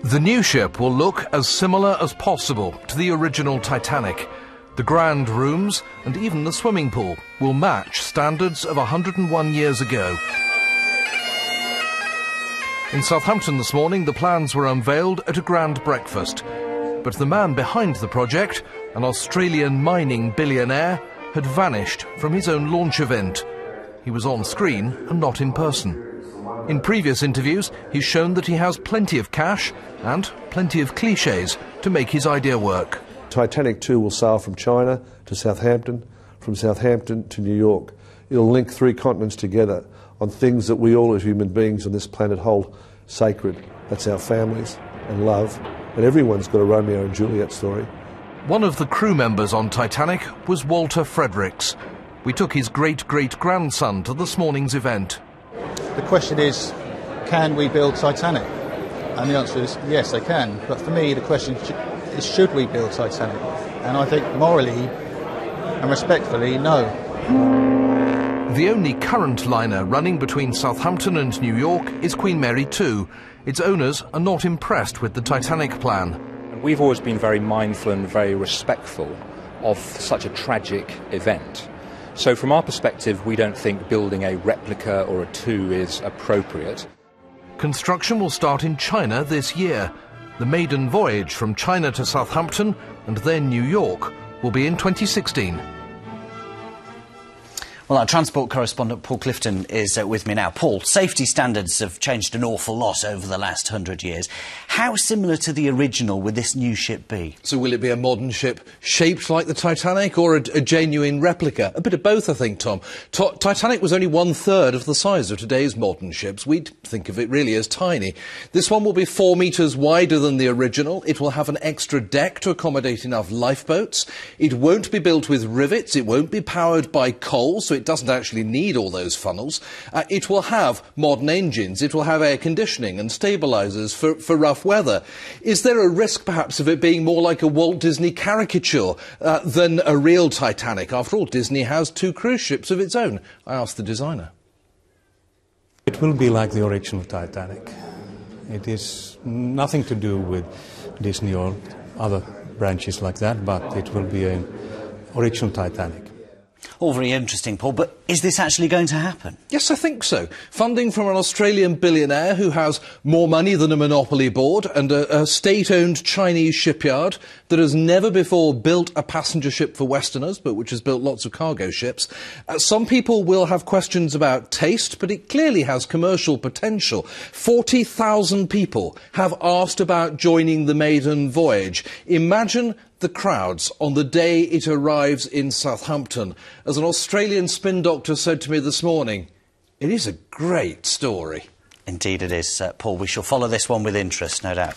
The new ship will look as similar as possible to the original Titanic. The grand rooms and even the swimming pool will match standards of 101 years ago. In Southampton this morning, the plans were unveiled at a grand breakfast. But the man behind the project, an Australian mining billionaire, had vanished from his own launch event. He was on screen and not in person. In previous interviews, he's shown that he has plenty of cash and plenty of clichés to make his idea work. Titanic 2 will sail from China to Southampton, from Southampton to New York. It'll link 3 continents together on things that we all as human beings on this planet hold sacred. That's our families and love. And everyone's got a Romeo and Juliet story. One of the crew members on Titanic was Walter Fredericks. We took his great-great-grandson to this morning's event. The question is, can we build Titanic? And the answer is yes, they can. But for me, the question is, should we build Titanic? And I think morally and respectfully, no. The only current liner running between Southampton and New York is Queen Mary 2. Its owners are not impressed with the Titanic plan. We've always been very mindful and very respectful of such a tragic event. So from our perspective, we don't think building a replica or a 2 is appropriate. Construction will start in China this year. The maiden voyage from China to Southampton and then New York will be in 2016. Well, our transport correspondent Paul Clifton is with me now. Paul, safety standards have changed an awful lot over the last 100 years. How similar to the original will this new ship be? So will it be a modern ship shaped like the Titanic or a genuine replica? A bit of both, I think, Tom. Titanic was only 1/3 of the size of today's modern ships. We'd think of it really as tiny. This one will be 4 metres wider than the original. It will have an extra deck to accommodate enough lifeboats. It won't be built with rivets. It won't be powered by coal, so it doesn't actually need all those funnels. It will have modern engines. It will have air conditioning and stabilisers for rough weather. Is there a risk, perhaps, of it being more like a Walt Disney caricature than a real Titanic? After all, Disney has 2 cruise ships of its own. I asked the designer. It will be like the original Titanic. It is nothing to do with Disney or other branches like that, but it will be an original Titanic. All very interesting, Paul, but is this actually going to happen? Yes, I think so. Funding from an Australian billionaire who has more money than a monopoly board and a state-owned Chinese shipyard that has never before built a passenger ship for Westerners, but which has built lots of cargo ships. Some people will have questions about taste, but it clearly has commercial potential. 40,000 people have asked about joining the maiden voyage. Imagine the crowds on the day it arrives in Southampton. As an Australian spin doctor said to me this morning, it is a great story. Indeed it is, Paul. We shall follow this one with interest, no doubt.